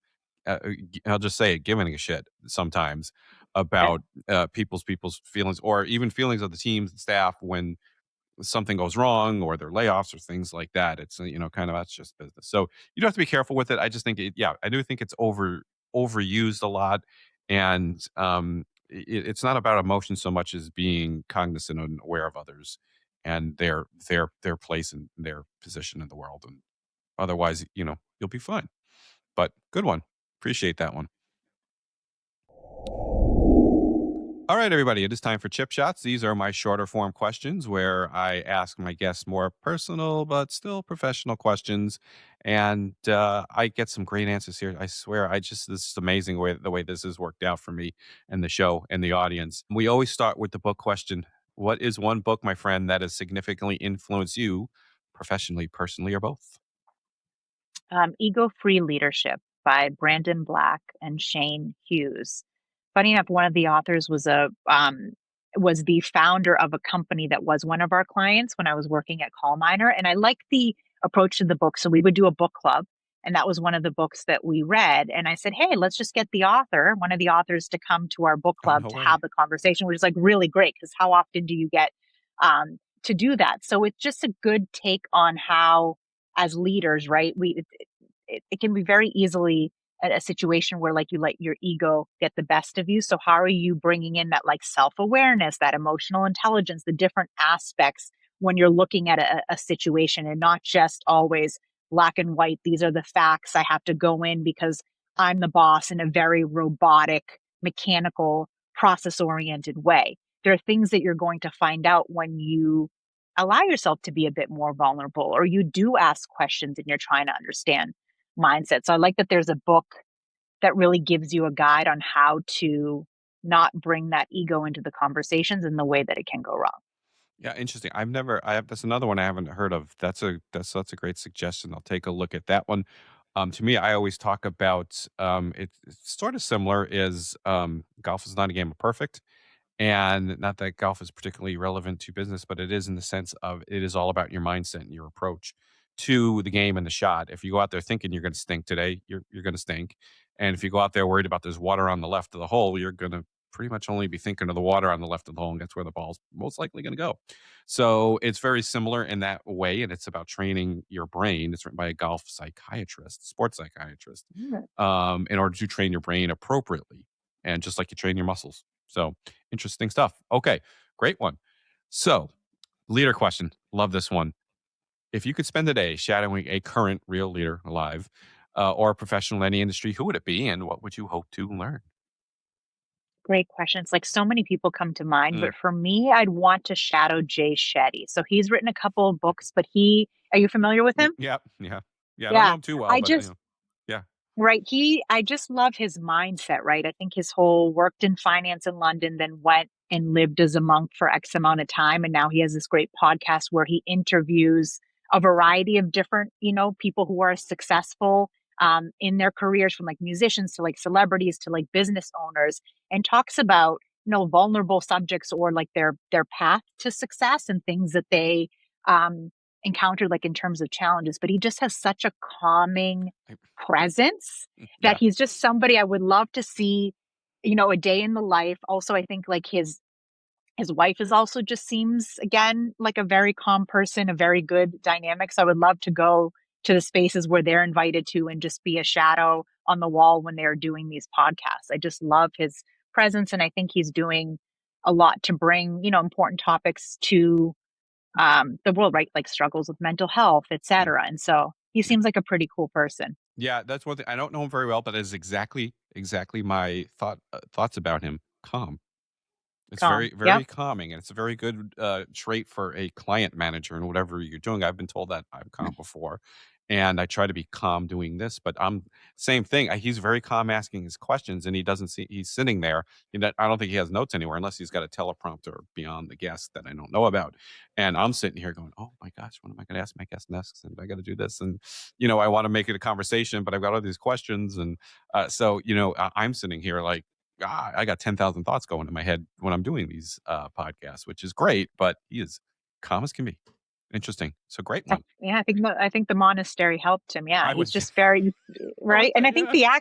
I'll just say it, giving a shit sometimes Yeah. about people's feelings, or even feelings of the teams and staff when something goes wrong or there are layoffs or things like that. It's you know, kind of, that's just business. So you do have to be careful with it. I just think yeah, I do think it's overused a lot, and it's not about emotion so much as being cognizant and aware of others and their place and their position in the world. And otherwise, you know, you'll be fine. But good one. Appreciate that one. All right, everybody, it is time for chip shots. These are my shorter form questions where I ask my guests more personal but still professional questions. And I get some great answers here. I swear, this is amazing the way this has worked out for me and the show and the audience. We always start with the book question. What is one book, my friend, that has significantly influenced you professionally, personally, or both? Ego Free Leadership by Brandon Black and Shane Hughes. Funny enough, one of the authors was the founder of a company that was one of our clients when I was working at Call Miner, and I liked the approach to the book. So we would do a book club, and that was one of the books that we read. And I said, "Hey, let's just get the author, one of the authors, to come to our book Oh, club no to have way. the conversation," which is like really great because how often do you get to do that? So it's just a good take on how, as leaders, right? It can be very easily a situation where like you let your ego get the best of you. So how are you bringing in that like self-awareness, that emotional intelligence, the different aspects when you're looking at a situation, and not just always black and white? These are the facts. I have to go in because I'm the boss, in a very robotic, mechanical, process oriented way. There are things that you're going to find out when you allow yourself to be a bit more vulnerable, or you do ask questions and you're trying to understand mindset. So I like that there's a book that really gives you a guide on how to not bring that ego into the conversations in the way that it can go wrong. Yeah, interesting. I have that's another one I haven't heard of. That's a great suggestion. I'll take a look at that one. To me, I always talk about it's sort of similar is golf is not a game of perfect. And not that golf is particularly relevant to business, but it is in the sense of it is all about your mindset and your approach to the game and the shot. If you go out there thinking you're going to stink today, you're going to stink. And if you go out there worried about there's water on the left of the hole, you're going to pretty much only be thinking of the water on the left of the hole, and that's where the ball's most likely going to go. So it's very similar in that way, and it's about training your brain. It's written by a golf psychiatrist, sports psychiatrist, Mm. in order to train your brain appropriately, and just like you train your muscles. So interesting stuff. Okay, great one. So leader question, love this one. If you could spend a day shadowing a current real leader alive, or a professional in any industry, who would it be, and what would you hope to learn? Great questions. Like so many people come to mind, Mm, but for me, I'd want to shadow Jay Shetty. So he's written a couple of books, but are you familiar with him? yeah, yeah, yeah. I don't know Yeah. him too well, I but just, yeah. Right. I just love his mindset, right? I think his whole worked in finance in London, then went and lived as a monk for X amount of time. And now he has this great podcast where he interviews a variety of different, people who are successful in their careers, from like musicians to like celebrities to like business owners, and talks about, vulnerable subjects or like their path to success and things that they um encountered like in terms of challenges. But he just has such a calming I- presence that yeah. he's just somebody I would love to see, a day in the life. Also, I think like his wife is also just seems again like a very calm person, a very good dynamic. So I would love to go to the spaces where they're invited to and just be a shadow on the wall when they're doing these podcasts. I just love his presence, and I think he's doing a lot to bring, important topics to the world, right? Like struggles with mental health, Mm, etc. And so he yeah. seems like a pretty cool person. Yeah, that's one thing. I don't know him very well, but that is exactly my thoughts about him. Calm. It's Calm. very, Yep. very calming, and it's a very good trait for a client manager in whatever you're doing. I've been told that I'm calm before, and I try to be calm doing this, but I'm same thing. He's very calm asking his questions, and he doesn't see. He's sitting there. I don't think he has notes anywhere unless he's got a teleprompter beyond the guest that I don't know about. And I'm sitting here going, "Oh my gosh, what am I going to ask my guest next? And I got to do this, and I want to make it a conversation, but I've got all these questions, and so I'm sitting here like." I got 10,000 thoughts going in my head when I'm doing these podcasts, which is great, but he is calm as can be. Interesting. So great one. Yeah, I think the monastery helped him. Yeah, I he's was, just very oh, right, and I think yeah.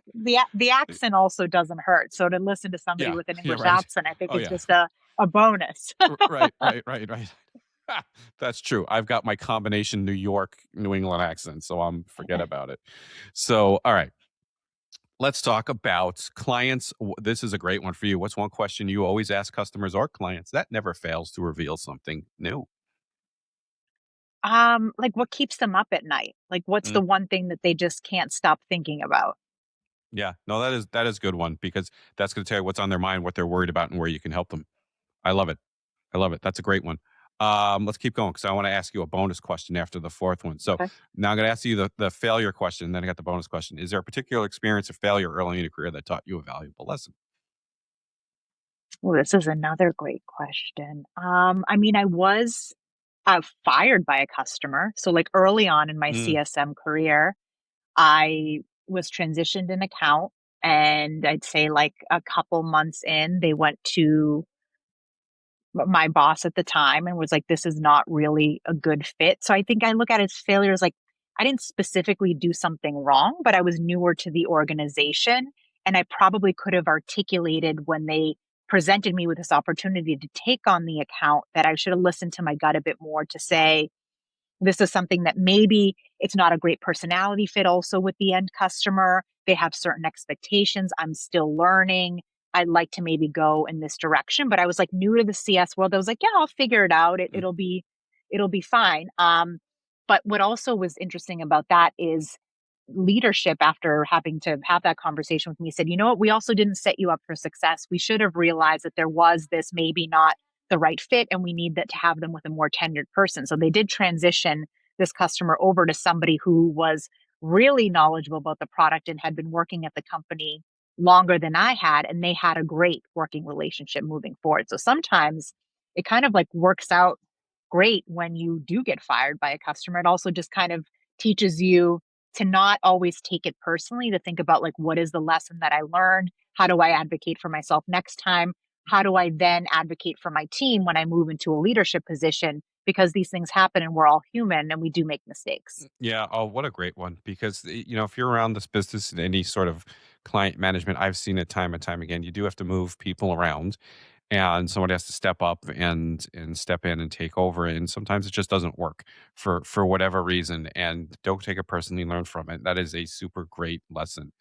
the accent also doesn't hurt. So to listen to somebody Yeah. with an Yeah. English Right. accent, I think Oh, is yeah. just a bonus. Right. Right. Right. Right. That's true. I've got my combination New York, New England accent, so forget about it. So, all right. Let's talk about clients. This is a great one for you. What's one question you always ask customers or clients that never fails to reveal something new? Like what keeps them up at night? Like what's Mm. the one thing that they just can't stop thinking about? Yeah, no, that is a good one because that's going to tell you what's on their mind, what they're worried about, and where you can help them. I love it. I love it. That's a great one. Let's keep going because I want to ask you a bonus question after the fourth one. So Okay. now I'm going to ask you the failure question. And then I got the bonus question. Is there a particular experience of failure early in your career that taught you a valuable lesson? Well, this is another great question. I mean, I was fired by a customer. So like early on in my Mm, CSM career, I was transitioned an account, and I'd say like a couple months in, they went to my boss at the time and was like, this is not really a good fit. So I think I look at it as failure as like, I didn't specifically do something wrong, but I was newer to the organization. And I probably could have articulated when they presented me with this opportunity to take on the account that I should have listened to my gut a bit more to say, this is something that maybe it's not a great personality fit also with the end customer. They have certain expectations. I'm still learning. I'd like to maybe go in this direction. But I was like new to the CS world. I was like, yeah, I'll figure it out. mm, It'll be fine. But what also was interesting about that is leadership, after having to have that conversation with me, said, you know what, we also didn't set you up for success. We should have realized that there was this maybe not the right fit, and we need that to have them with a more tenured person. So they did transition this customer over to somebody who was really knowledgeable about the product and had been working at the company longer than I had, and they had a great working relationship moving forward. So sometimes it kind of like works out great when you do get fired by a customer. It also just kind of teaches you to not always take it personally, to think about like, what is the lesson that I learned? How do I advocate for myself next time? How do I then advocate for my team when I move into a leadership position? Because these things happen and we're all human and we do make mistakes. yeah. Oh, what a great one. Because, if you're around this business in any sort of client management, I've seen it time and time again. You do have to move people around, and somebody has to step up and step in and take over. And sometimes it just doesn't work for whatever reason. And don't take it personally, learn from it. That is a super great lesson.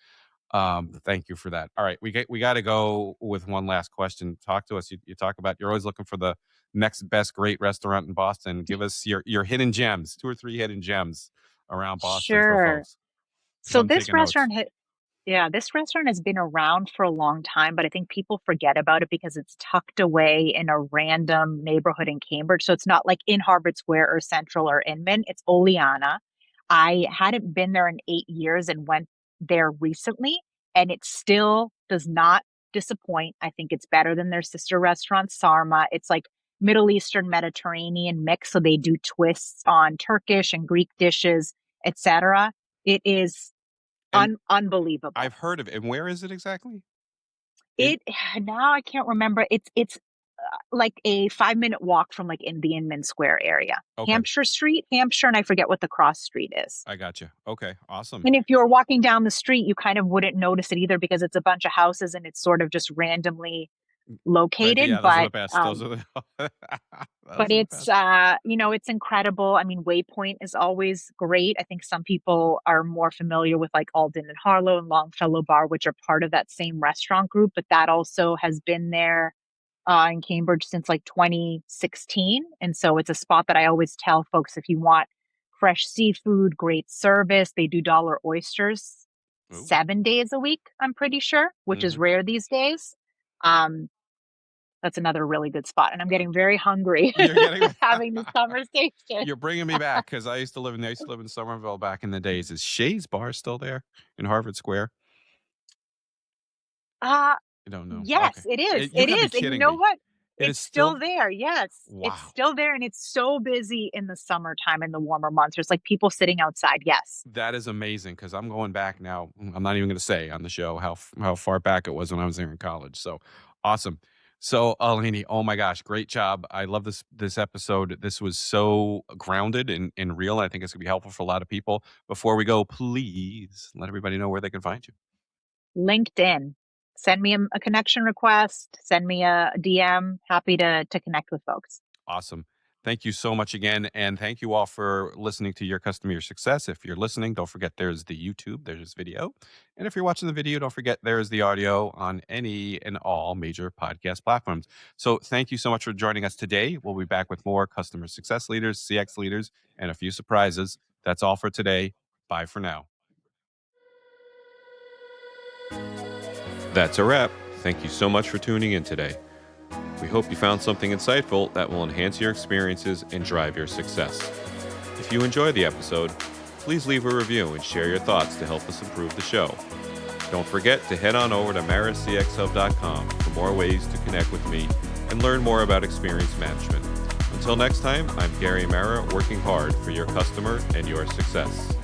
Thank you for that. All right, we got to go with one last question. Talk to us. You talk about you're always looking for the next best great restaurant in Boston. Give us your hidden gems, 2 or 3 hidden gems around Boston for Sure. folks, because So I'm taking notes. this restaurant has been around for a long time, but I think people forget about it because it's tucked away in a random neighborhood in Cambridge. So it's not like in Harvard Square or Central or Inman. It's Oleana. I hadn't been there in 8 years and went there recently, and it still does not disappoint. I think it's better than their sister restaurant, Sarma. It's like Middle Eastern Mediterranean mix, so they do twists on Turkish and Greek dishes, etc. It is And unbelievable. I've heard of it. And where is it exactly? In It now I can't remember. It's like a 5 minute walk from like in the Inman Square area, Okay, Hampshire Street, Hampshire, and I forget what the cross street is. I got you. Okay, awesome. And if you're walking down the street, you kind of wouldn't notice it either because it's a bunch of houses and it's sort of just randomly Right. located. Yeah, those are the best. Those are the those But are the it's best. it's incredible. I mean, Waypoint is always great. I think some people are more familiar with like Alden and Harlow and Longfellow Bar, which are part of that same restaurant group, but that also has been there in Cambridge since like 2016. And so it's a spot that I always tell folks if you want fresh seafood, great service, they do dollar oysters Ooh. 7 days a week, I'm pretty sure, which is Hmm. rare these days. Um, that's another really good spot. And I'm getting very hungry You're getting having this conversation. you're bringing me back because I used to live in Somerville back in the days. Is Shay's Bar still there in Harvard Square? Uh, I don't know. Okay, yes, it is. you It got to be is. And you kidding know me. what? It is It's still still there. Yes, it's wow. still there. And it's so busy in the summertime in the warmer months. There's like people sitting outside. Yes. That is amazing because I'm going back now. I'm not even going to say on the show how far back it was when I was there in college. So awesome. So Eleni, oh my gosh, great job. I love this episode. This was so grounded and real. I think it's gonna be helpful for a lot of people. Before we go, please let everybody know where they can find you. LinkedIn. Send me a connection request. Send me a DM. Happy to connect with folks. Awesome. Thank you so much again. And thank you all for listening to Your Customer Success. If you're listening, don't forget there's the YouTube, there's video. And if you're watching the video, don't forget there's the audio on any and all major podcast platforms. So thank you so much for joining us today. We'll be back with more customer success leaders, CX leaders, and a few surprises. That's all for today. Bye for now. That's a wrap. Thank you so much for tuning in today. We hope you found something insightful that will enhance your experiences and drive your success. If you enjoyed the episode, please leave a review and share your thoughts to help us improve the show. Don't forget to head on over to marracxhub.com for more ways to connect with me and learn more about experience management. Until next time, I'm Gary Marra, working hard for your customer and your success.